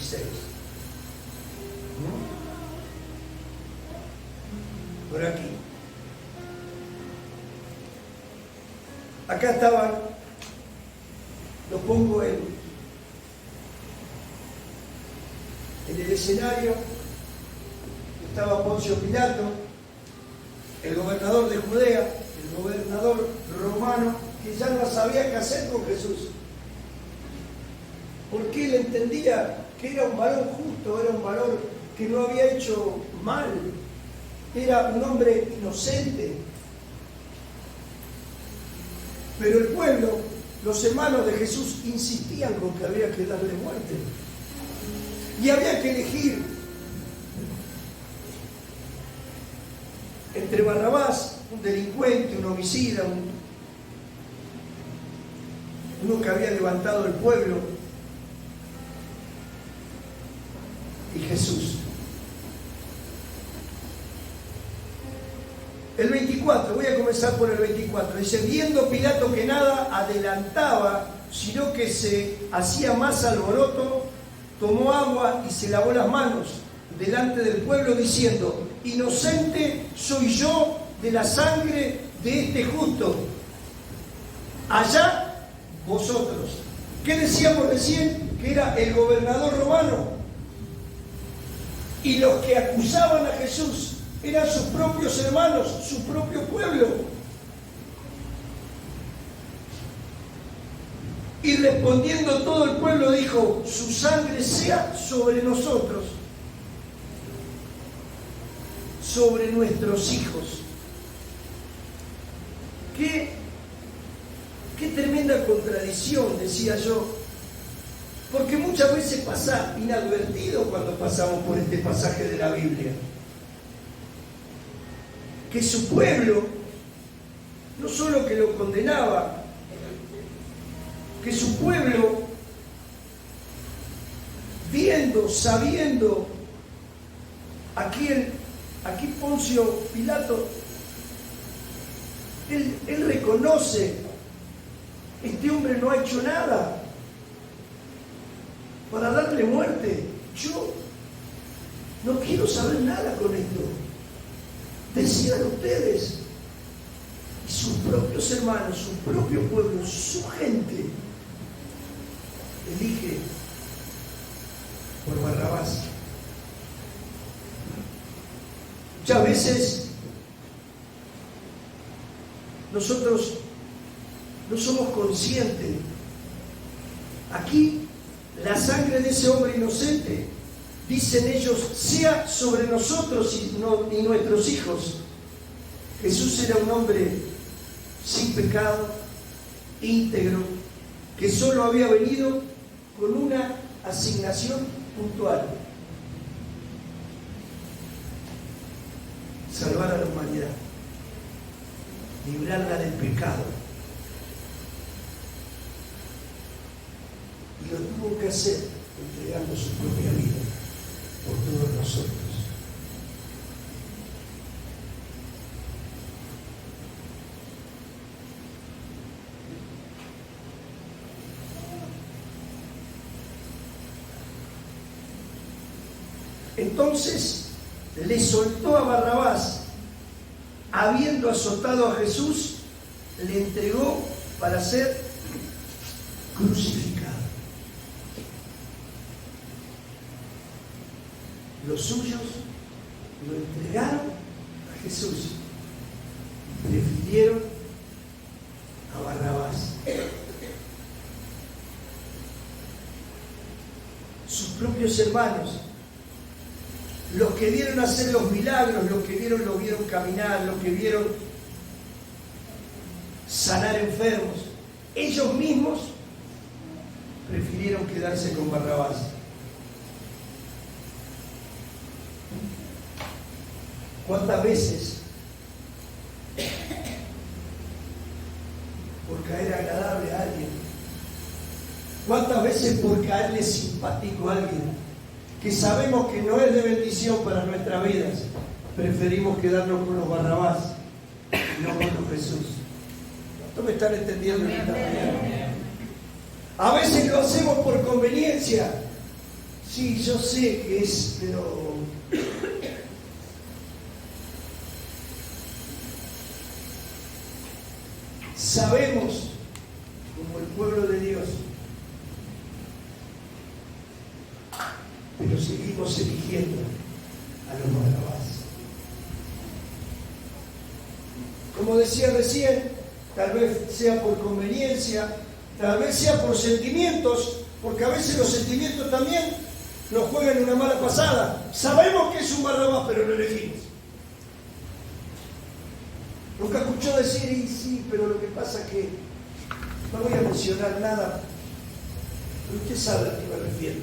26. Por aquí. Acá estaban, lo pongo en el escenario, estaba Poncio Pilato, el gobernador de Judea, el gobernador romano, que ya no sabía qué hacer con Jesús. Porque él entendía que era un varón justo, era un varón que no había hecho mal, era un hombre inocente. Pero el pueblo, los hermanos de Jesús, insistían con que había que darle muerte. Y había que elegir entre Barrabás, un delincuente, un homicida, uno que había levantado el pueblo, y Jesús. El 24, voy a comenzar por el 24. Dice, viendo Pilato que nada adelantaba, sino que se hacía más alboroto, tomó agua y se lavó las manos delante del pueblo, diciendo, inocente soy yo de la sangre de este justo. Allá vosotros. ¿Qué decíamos recién? Que era el gobernador romano. Y los que acusaban a Jesús eran sus propios hermanos, su propio pueblo. Y respondiendo todo el pueblo dijo, su sangre sea sobre nosotros, sobre nuestros hijos. Qué tremenda contradicción, decía yo, porque muchas veces pasa inadvertido cuando pasamos por este pasaje de la Biblia. Que su pueblo, no solo que lo condenaba, que su pueblo, viendo, sabiendo, aquí Poncio Pilato, él reconoce, este hombre no ha hecho nada para darle muerte. Yo no quiero saber nada con esto. Decían ustedes, y sus propios hermanos, su propio pueblo, su gente, elige por Barrabás. Muchas veces nosotros no somos conscientes. Aquí la sangre de ese hombre inocente, dicen ellos, sea sobre nosotros y nuestros hijos. Jesús era un hombre sin pecado, íntegro, que solo había venido con una asignación puntual: salvar a la humanidad, librarla del pecado. Y lo tuvo que hacer entregando su propia vida por todos nosotros. Entonces le soltó a Barrabás, habiendo azotado a Jesús, le entregó para ser crucificado. Los suyos lo entregaron a Jesús, prefirieron a Barrabás. Sus propios hermanos, los que vieron hacer los milagros, los que lo vieron caminar, los que vieron sanar enfermos, ellos mismos prefirieron quedarse con Barrabás. ¿Cuántas veces, por caer agradable a alguien, cuántas veces por caerle simpático a alguien, que sabemos que no es de bendición para nuestras vidas, preferimos quedarnos con los Barrabás y no con los Jesús? ¿Cuántos me están entendiendo en esta mañana? A veces lo hacemos por conveniencia. Sí, yo sé que es, pero sabemos, como el pueblo de Dios, pero seguimos eligiendo a los Barrabás. Como decía recién, tal vez sea por conveniencia, tal vez sea por sentimientos, porque a veces los sentimientos también nos juegan una mala pasada. Sabemos que es un Barrabás, pero lo elegimos. Nunca escuchó decir, y sí, pero lo que pasa es que no voy a mencionar nada, pero usted sabe a qué me refiero.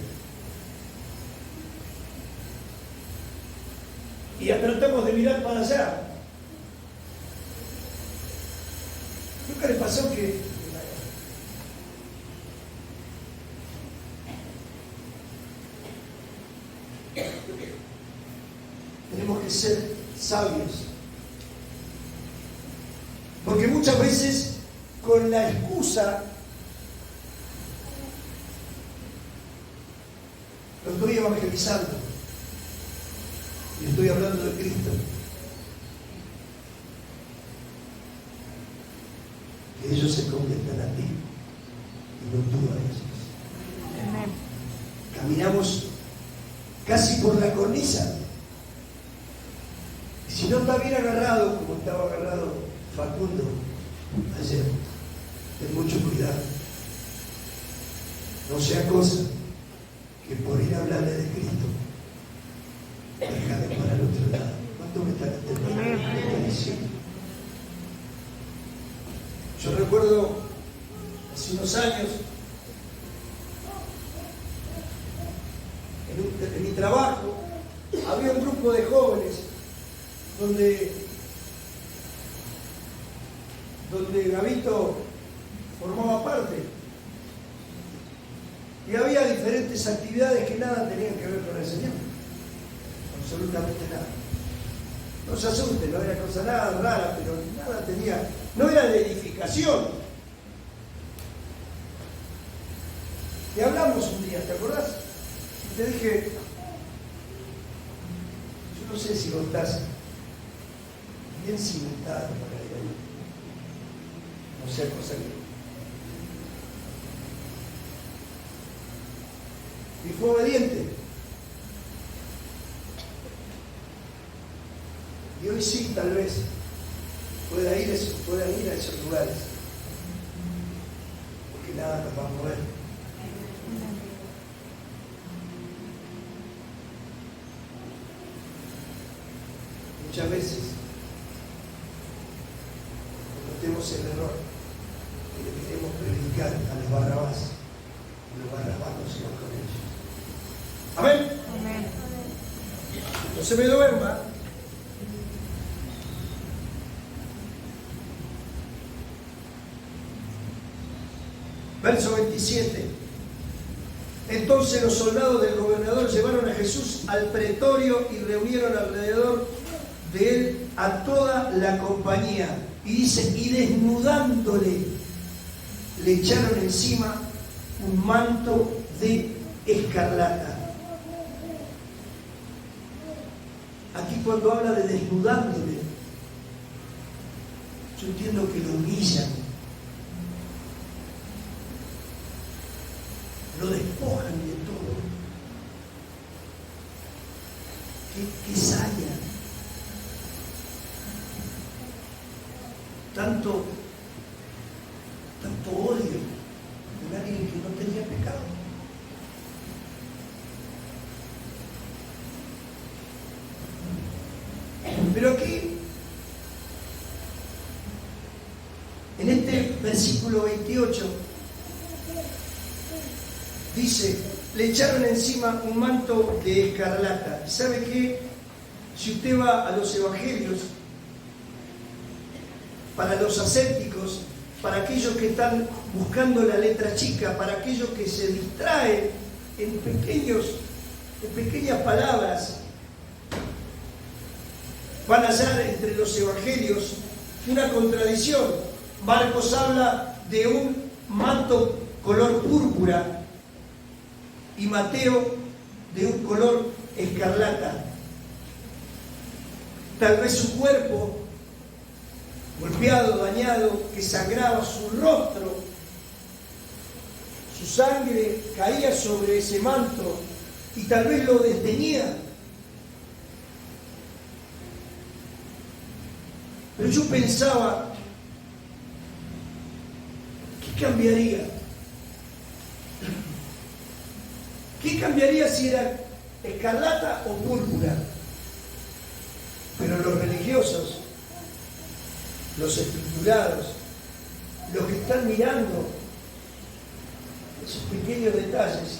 Y ya tratamos de mirar para allá. ¿Nunca le pasó que tenemos que ser sabios? Porque muchas veces con la excusa, lo estoy evangelizando y estoy hablando de Cristo, que ellos se conviertan a ti y no tú a ellos. Amén. Caminamos casi por la cornisa, y si no está bien agarrado como estaba agarrado Facundo ayer, ten mucho cuidado. No sea cosa que por ir a hablarle de Cristo deja de parar al otro lado. ¿Cuánto me están entendiendo? Yo recuerdo hace unos años en mi trabajo había un grupo de jóvenes donde Gabito formaba parte. Y había diferentes actividades que nada tenían que ver con el Señor. Absolutamente nada. No se asusten, no era cosa nada rara, pero nada tenía, no era de edificación. Y hablamos un día, ¿te acordás? Y te dije, yo no sé si vos estás bien cimentado para ir ahí. No sea cosa que... Y fue obediente. Y hoy sí, tal vez, pueda ir a esos lugares. Porque nada nos va a mover. Muchas veces cometemos el error que le queremos predicar a los Barrabás. Y los Barrabás no se van con ellos. Amén. Amén. No se me duerma. Verso 27. Entonces los soldados del gobernador llevaron a Jesús al pretorio y reunieron alrededor de él a toda la compañía. Y dice, y desnudándole, le echaron encima un manto de escarlata. Aquí cuando habla de desnudándole, yo entiendo que lo humillan, lo despojan de todo, que saya tanto odio de alguien que no tenía pecado. Pero aquí, en este versículo 28, dice, le echaron encima un manto de escarlata. ¿Sabe qué? Si usted va a los evangelios, para los ascéticos, para aquellos que están buscando la letra chica, para aquellos que se distraen en pequeñas palabras, van a hallar entre los evangelios una contradicción. Marcos habla de un manto color púrpura y Mateo de un color escarlata. Tal vez su cuerpo, golpeado, dañado, que sangraba su rostro, su sangre caía sobre ese manto y tal vez lo desteñía. Pero yo pensaba, ¿qué cambiaría? ¿Qué cambiaría si era escarlata o púrpura? Pero los religiosos, los estructurados, los que están mirando esos pequeños detalles,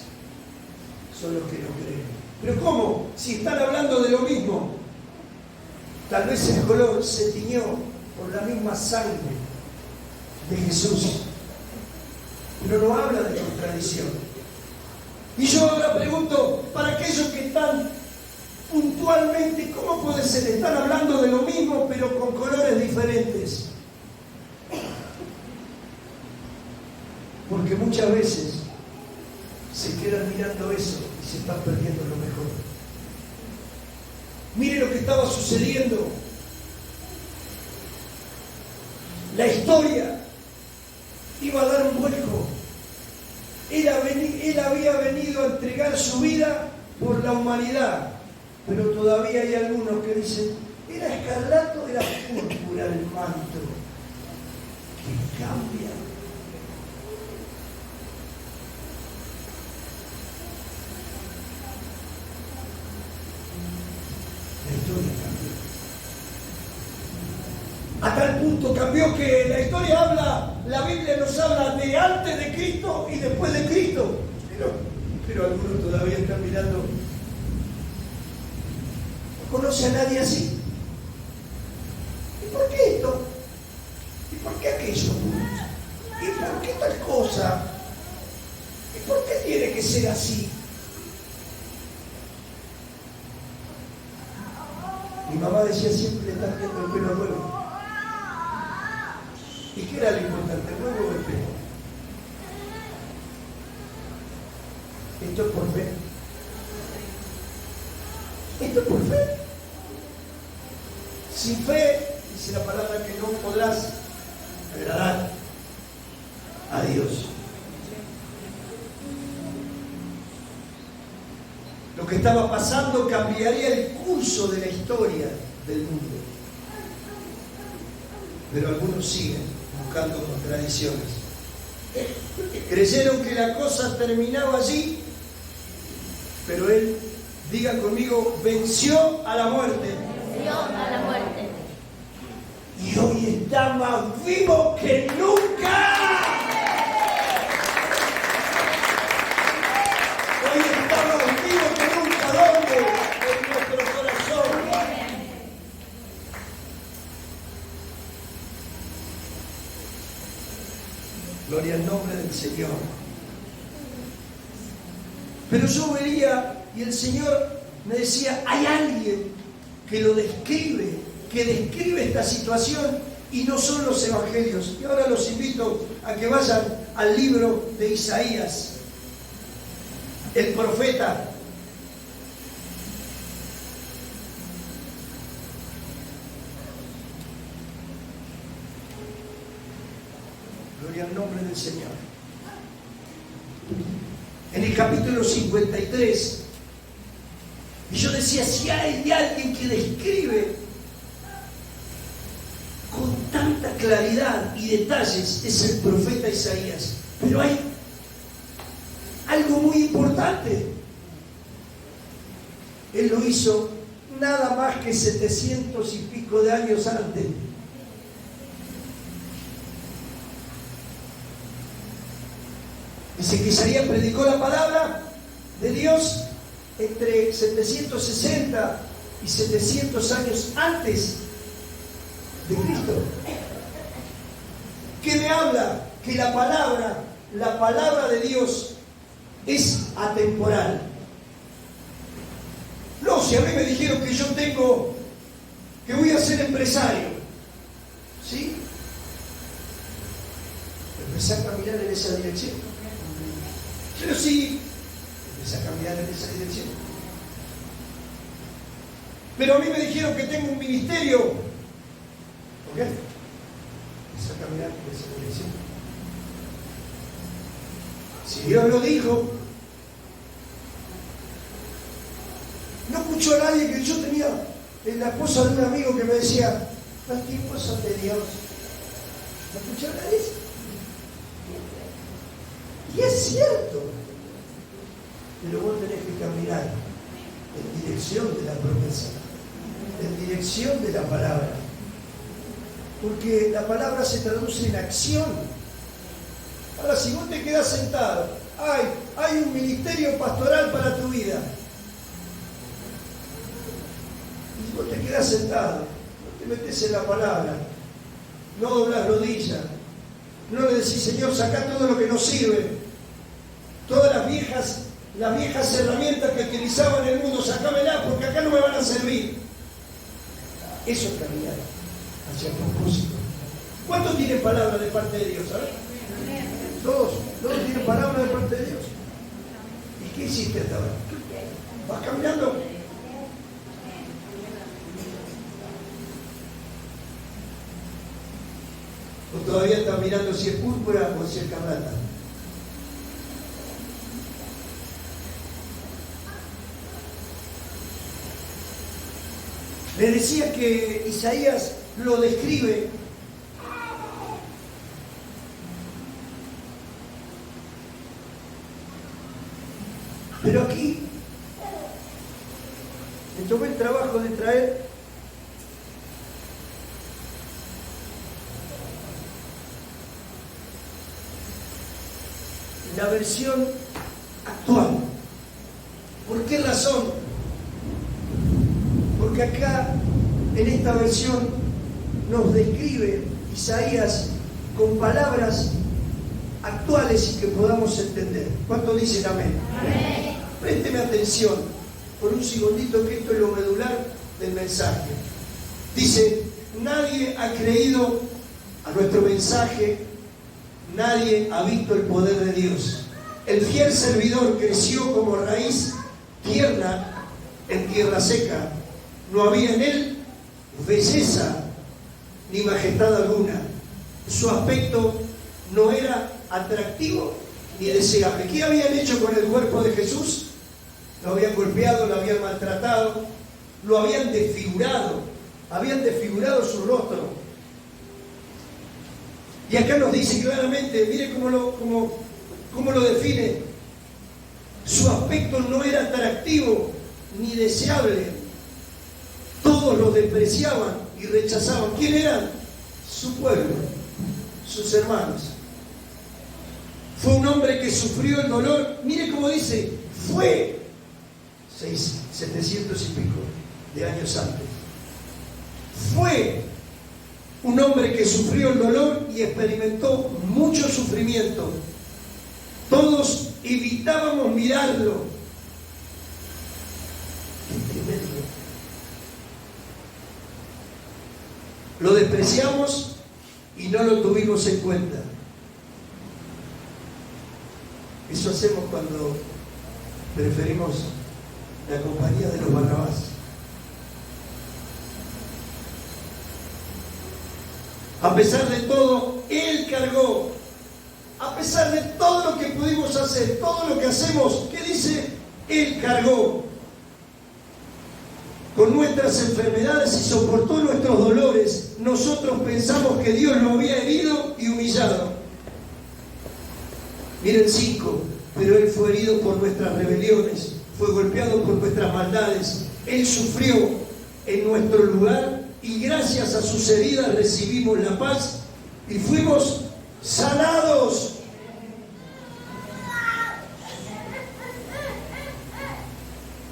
son los que no creen. ¿Pero cómo? Si están hablando de lo mismo. Tal vez el color se tiñó por la misma sangre de Jesús, pero no habla de contradicción. Y yo ahora pregunto, para aquellos que están puntualmente, ¿cómo puede ser? Están hablando de lo mismo, pero con colores diferentes. Porque muchas veces se quedan mirando eso y se están perdiendo lo mejor. Mire lo que estaba sucediendo. La historia iba a dar un vuelco. Él había venido a entregar su vida por la humanidad, pero todavía hay algunos que dicen, ¿era escarlata o era púrpura el manto? ¿Qué cambia? La historia cambió. A tal punto cambió que la historia habla, la Biblia nos habla de antes de Cristo y después de Cristo. Pero algunos todavía están mirando. ¿No conoce a nadie así? ¿Y por qué esto? ¿Y por qué aquello? ¿Y por qué tal cosa? ¿Y por qué tiene que ser así? Mi mamá decía siempre, le están viendo el pelo nuevo. ¿Y qué era lo importante? ¿El nuevo o el pelo? Esto es por fe. Esto es por fe. Sin fe, dice la palabra, que no podrás agradar a Dios. Lo que estaba pasando cambiaría el curso de la historia del mundo. Pero algunos siguen buscando contradicciones. Creyeron que la cosa terminaba allí, pero él, diga conmigo, venció a la muerte. Venció a la muerte. Y hoy está más vivo que nunca. Hoy está más vivo que nunca. ¿Dónde? En nuestro corazón. Gloria al nombre del Señor. Pero yo veía y el Señor me decía, hay alguien que lo describe, que describe esta situación y no son los evangelios. Y ahora los invito a que vayan al libro de Isaías, el profeta. Gloria al nombre del Señor. En el capítulo 53, y yo decía, si hay alguien que describe con tanta claridad y detalles, es el profeta Isaías. Pero hay algo muy importante. Él lo hizo nada más que 700 y pico de años antes. Dice que Isaías predicó la palabra de Dios entre 760 y 700 años antes de Cristo. ¿Qué me habla? Que la palabra de Dios es atemporal. No, si a mí me dijeron que que voy a ser empresario, ¿sí? Empecé a caminar en esa dirección. Pero sí, es a caminar en esa dirección. Pero a mí me dijeron que tengo un ministerio. ¿Ok? Es a caminar en esa dirección. Si Dios lo dijo, no escuchó a nadie que yo tenía la esposa de un amigo que me decía, los tiempos son de Dios. ¿No escuchó a nadie? Y es cierto. Pero vos tenés que caminar en dirección de la promesa, en dirección de la palabra. Porque la palabra se traduce en acción. Ahora, si vos te quedás sentado, hay un ministerio pastoral para tu vida. Y vos te quedás sentado, no te metes en la palabra, no doblás rodillas, no le decís, Señor, sacá todo lo que nos sirve, todas las viejas herramientas que utilizaban en el mundo, sacámelas porque acá no me van a servir. Eso es caminar hacia el propósito. ¿Cuántos tienen palabra de parte de Dios? ¿Sabes? Todos tienen palabra de parte de Dios. ¿Y qué hiciste hasta ahora? ¿Vas caminando? ¿O todavía estás mirando si es púrpura o si es escarlata? Le decía que Isaías lo describe pero aquí me tomé el trabajo de traer la versión actual. ¿Por qué razón? Porque acá, en esta versión, nos describe Isaías con palabras actuales y que podamos entender. ¿Cuánto dicen amén? Amén. Présteme atención por un segundito, que esto es lo medular del mensaje. Dice, nadie ha creído a nuestro mensaje, nadie ha visto el poder de Dios. El fiel servidor creció como raíz tierna en tierra seca. No había en él belleza ni majestad alguna. Su aspecto no era atractivo ni deseable. ¿Qué habían hecho con el cuerpo de Jesús? Lo habían golpeado, lo habían maltratado, lo habían desfigurado su rostro. Y acá nos dice claramente, mire cómo lo define. Su aspecto no era atractivo ni deseable. Todos lo despreciaban y rechazaban. ¿Quién eran? Su pueblo, sus hermanos. Fue un hombre que sufrió el dolor. Mire cómo dice, fue 700 y pico de años antes. Fue un hombre que sufrió el dolor y experimentó mucho sufrimiento. Todos evitábamos mirarlo. Qué tremendo. Lo despreciamos y no lo tuvimos en cuenta. Eso hacemos cuando preferimos la compañía de los Barrabás. A pesar de todo, Él cargó. A pesar de todo lo que pudimos hacer, todo lo que hacemos, ¿qué dice? Él cargó con nuestras enfermedades y soportó nuestros dolores. Nosotros pensamos que Dios lo había herido y humillado. Miren 5, pero Él fue herido por nuestras rebeliones, fue golpeado por nuestras maldades. Él sufrió en nuestro lugar y gracias a sus heridas recibimos la paz y fuimos sanados.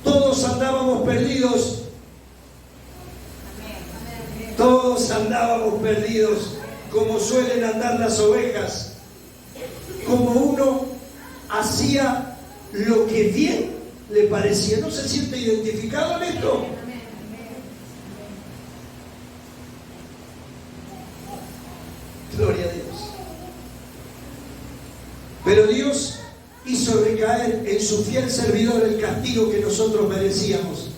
Todos andábamos perdidos. Todos andábamos perdidos, como suelen andar las ovejas. Como uno hacía lo que bien le parecía. ¿No se siente identificado en esto? Gloria a Dios. Pero Dios hizo recaer en su fiel servidor el castigo que nosotros merecíamos.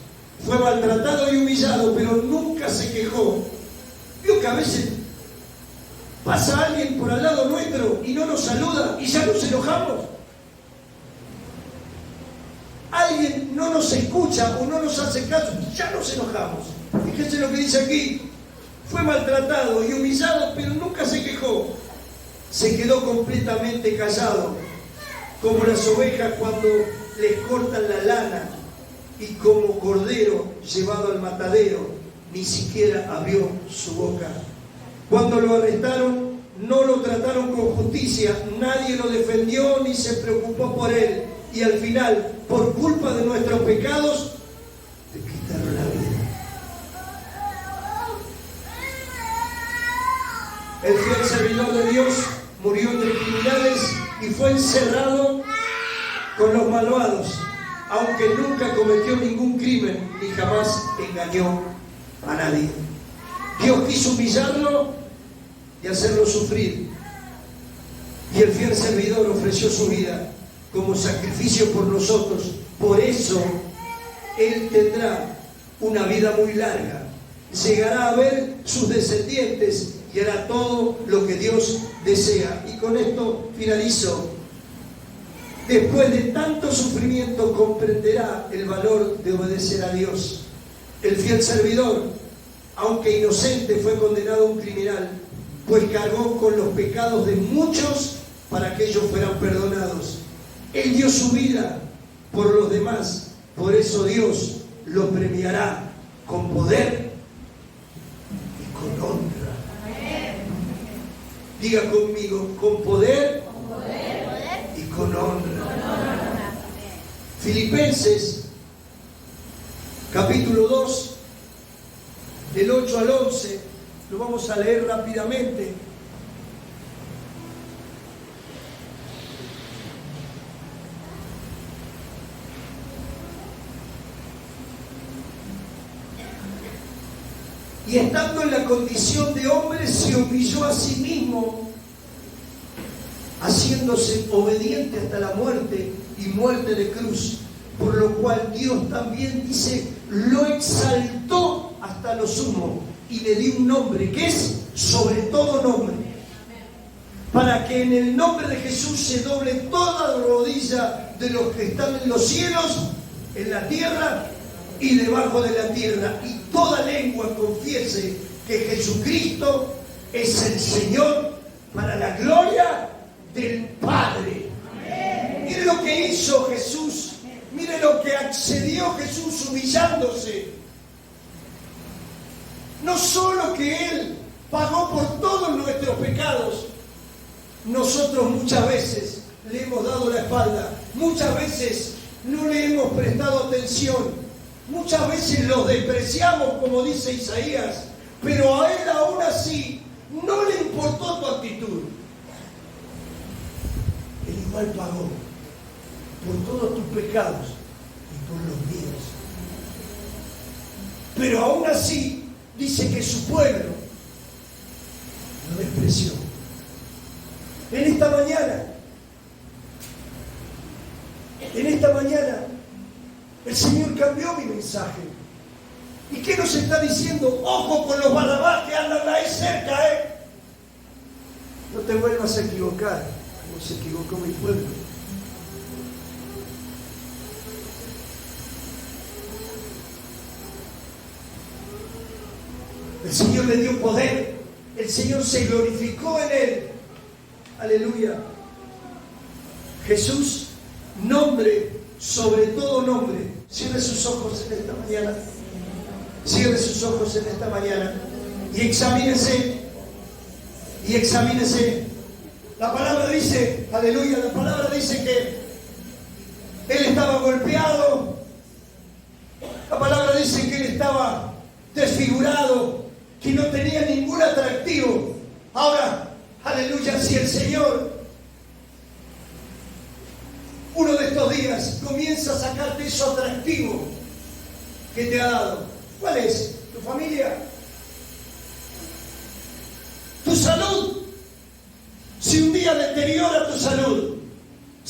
Fue maltratado y humillado, pero nunca se quejó. Vio que a veces pasa alguien por al lado nuestro y no nos saluda y ya nos enojamos. Alguien no nos escucha o no nos hace caso y ya nos enojamos. Fíjense lo que dice aquí. Fue maltratado y humillado, pero nunca se quejó. Se quedó completamente callado, como las ovejas cuando les cortan la lana, y como cordero llevado al matadero, ni siquiera abrió su boca. Cuando lo arrestaron, no lo trataron con justicia, nadie lo defendió ni se preocupó por él, y al final, por culpa de nuestros pecados, le quitaron la vida. El fiel servidor de Dios murió entre criminales y fue encerrado con los malvados, aunque nunca cometió ningún crimen ni jamás engañó a nadie. Dios quiso humillarlo y hacerlo sufrir, y el fiel servidor ofreció su vida como sacrificio por nosotros. Por eso Él tendrá una vida muy larga, llegará a ver sus descendientes y hará todo lo que Dios desea. Y con esto finalizo. Después de tanto sufrimiento comprenderá el valor de obedecer a Dios. El fiel servidor, aunque inocente, fue condenado a un criminal, pues cargó con los pecados de muchos para que ellos fueran perdonados. Él dio su vida por los demás, por eso Dios lo premiará con poder y con honra. Diga conmigo, con poder y con honra. Filipenses, capítulo 2, del 8 al 11, lo vamos a leer rápidamente. Y estando en la condición de hombre, se humilló a sí mismo, haciéndose obediente hasta la muerte y muerte de cruz, por lo cual Dios también, dice, lo exaltó hasta lo sumo y le dio un nombre que es sobre todo nombre, para que en el nombre de Jesús se doble toda rodilla de los que están en los cielos, en la tierra y debajo de la tierra, y toda lengua confiese que Jesucristo es el Señor, para la gloria del Padre. Mire lo que hizo Jesús, mire lo que accedió Jesús humillándose. No solo que Él pagó por todos nuestros pecados, nosotros muchas veces le hemos dado la espalda, muchas veces no le hemos prestado atención, muchas veces los despreciamos, como dice Isaías, pero a Él aún así no le importó tu actitud. Él igual pagó por todos tus pecados y por los míos. Pero aún así dice que su pueblo lo despreció. En esta mañana, el Señor cambió mi mensaje. ¿Y qué nos está diciendo? Ojo con los barrabás que andan ahí cerca, No te vuelvas a equivocar, como se equivocó mi pueblo. El Señor le dio poder, el Señor se glorificó en él. Aleluya. Jesús, nombre sobre todo nombre. Cierre sus ojos en esta mañana. Cierre sus ojos en esta mañana y examínese. Y examínese. La palabra dice, aleluya, la palabra dice que él estaba golpeado. La palabra dice que él estaba desfigurado, que no tenía ningún atractivo. Ahora, aleluya, si el Señor uno de estos días comienza a sacarte eso atractivo que te ha dado, ¿cuál es? ¿Tu familia? ¿Tu salud? Si un día deteriora tu salud,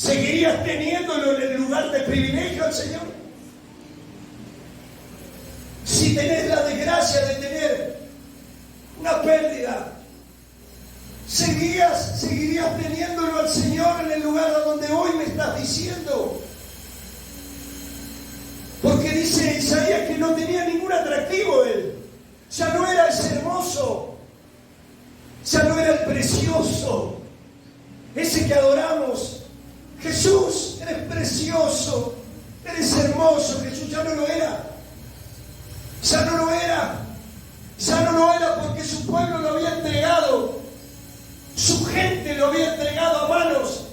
¿Seguirías teniéndolo en el lugar de privilegio al Señor? Si tenés la desgracia de tener una pérdida, ¿seguirías teniéndolo al Señor en el lugar a donde hoy me estás diciendo? Porque dice Isaías que no tenía ningún atractivo él. Ya no era ese hermoso, ya no era el precioso, ese que adoramos. Jesús, eres precioso, eres hermoso. Jesús ya no lo era. Ya no lo era. Ya no lo era porque su pueblo lo había entregado. Su gente lo había entregado a manos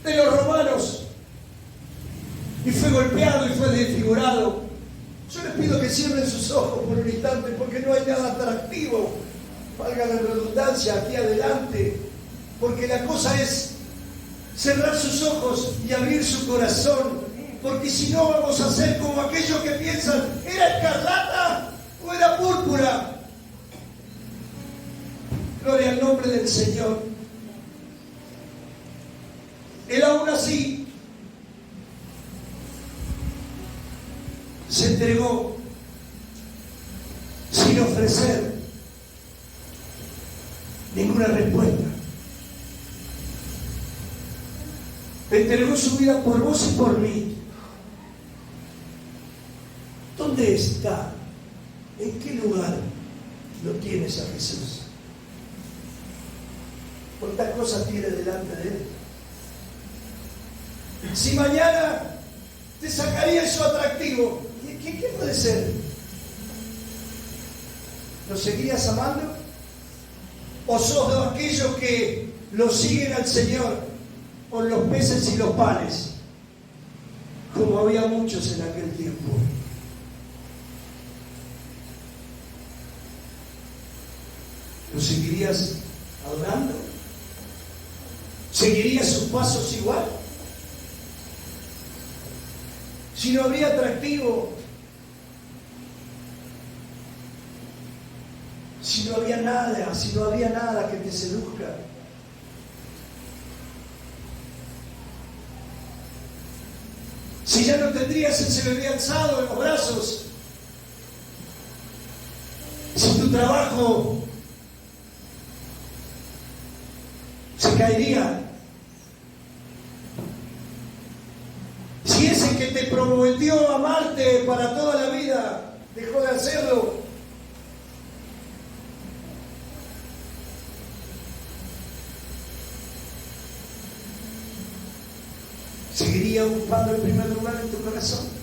de los romanos. Y fue golpeado y fue desfigurado. Yo les pido que cierren sus ojos por un instante porque no hay nada atractivo, valga la redundancia, aquí adelante. Porque la cosa es cerrar sus ojos y abrir su corazón. Porque si no vamos a ser como aquellos que piensan, ¿era escarlata o era púrpura? Gloria al nombre del Señor. Él aún así se entregó sin ofrecer ninguna respuesta. Entregó su vida por vos y por mí. ¿Dónde está? ¿En qué lugar lo tienes a Jesús? ¿Cuántas cosas tiene delante de Él? Si mañana te sacaría eso atractivo, ¿qué puede ser? ¿Lo seguirías amando? ¿O sos de aquellos que lo siguen al Señor con los peces y los panes? Como había muchos en aquel tiempo. ¿Lo seguirías adorando? ¿Seguirías sus pasos igual? Si no había atractivo, si no había nada que te seduzca, si ya no tendrías ese bebé alzado en los brazos, si tu trabajo se caería, si ese que te prometió amarte para toda la vida dejó de hacerlo, ¿seguiría ocupando el primer lugar en tu corazón?